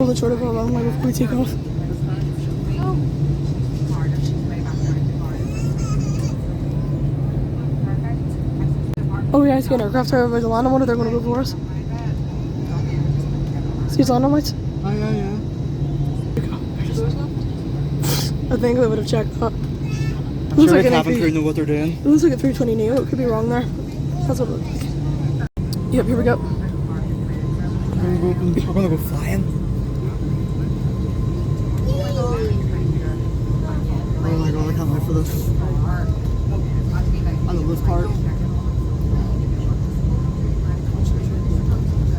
Hold it short of a long way before we take off. Oh yeah, it's getting aircraft here by the landing one, they're going to go for us. See his landing lights? Oh yeah, yeah. I think they would have checked that. I'm sure like they haven't crew know what they're doing. It looks like a 320 Neo, it could be wrong there. That's what it looks like. Yep, here we go. We're gonna go flying. Oh my god, I can't wait for this. I love this part.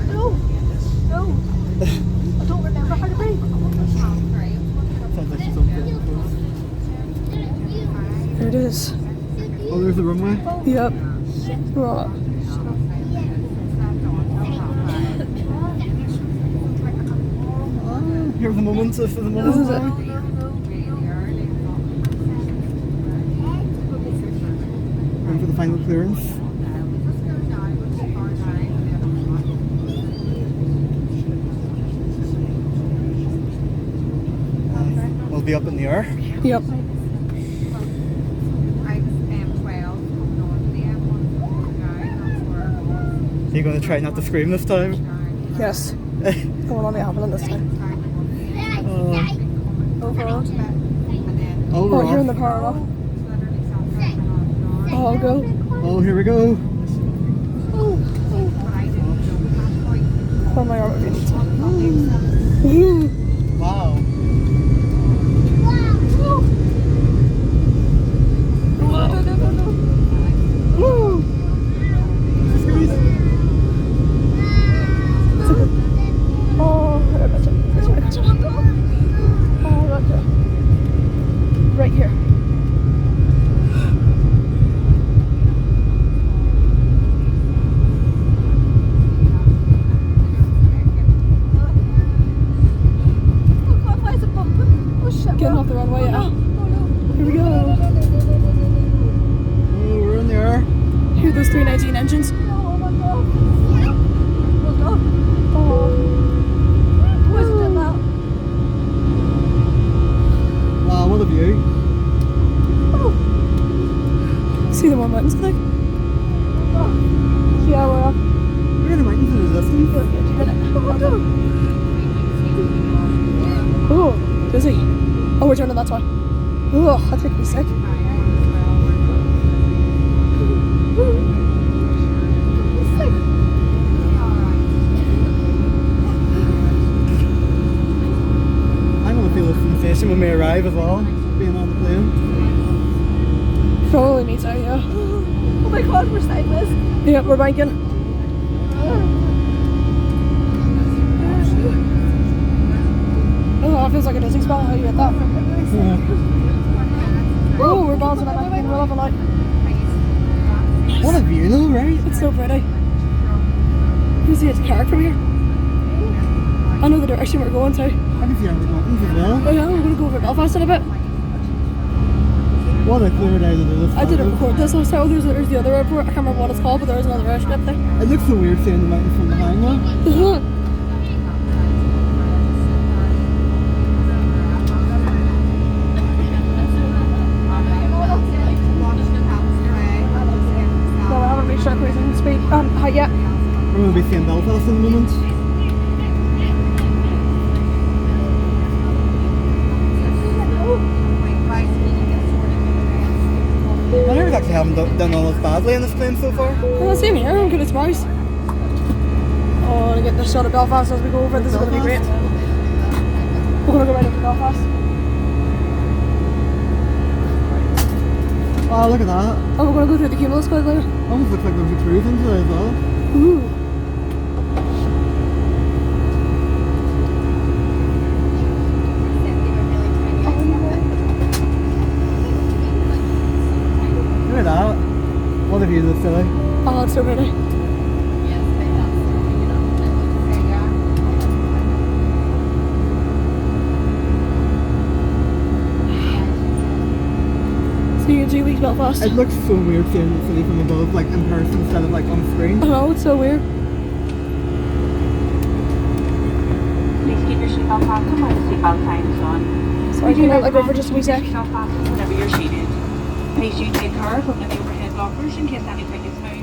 No! No! I don't remember how to brake. Sounds like she's on good. There it is. Oh, there's the runway. Yep. Right. Here's the moment. This is the moment. This is it. Going for the final clearance. We'll be up in the air. Yep. Are you going to try not to scream this time? Yes. It will not be happening this time. Over. Oh, you're in the car now. Oh, I'll go. Oh, here we go. Hold my arm if you need to. Wow. Right here. Getting off the runway, yeah. Here we go. Oh, we're in the air. Hear those 319 engines. Wow, what a view. See the more mountains, I think. Yeah, we're up. We're in the mountains in the distance. Oh, busy. Oh, we're turning that way. Oh, that makes me sick. I'm going to feel a sensation when we arrive as well, being on the plane. Probably me too, yeah. Oh my god, we're sideways. Yeah, we're banking. Oh, it feels like a dizzy spot. How do you get that? Oh, we're bouncing up back in the middle of a light. What a view though, right? It's so pretty. You see it's park from here. I know the direction we're going to. I can see our mountains as well. Oh yeah, we're going to go over Belfast in a bit. What a clear day to do this. I didn't record this, so there's the other airport. I can't remember what it's called, but there's another airstrip there. It looks so weird seeing the mountains from behind though. No, I haven't reached our cruising speed. Height yet. We're going to be seeing Belfast in a moment. I never actually haven't done all this badly in this plane so far. Well, same here, I'm good at surprise. Oh, to get the shot of Belfast as we go over, this is going to be great. We're going to go right over Belfast. Oh, look at that. Oh, we're going to go through the cumulus quite later. Almost looks like there's a cruise into it as well. Ooh. Look at that. What a view this silly. Oh, it's so pretty. So you 2 weeks Belfast. It looks so weird seeing the city from above, like in person instead of like on screen. I know, it's so weird. Please keep your seatbelt seatbelt fastened when the seatbelt sign is on. So I can let go for just a wee sec. Seatbelt fastened whenever you're seated. Please do take care of opening the overhead lockers in case anything is moved.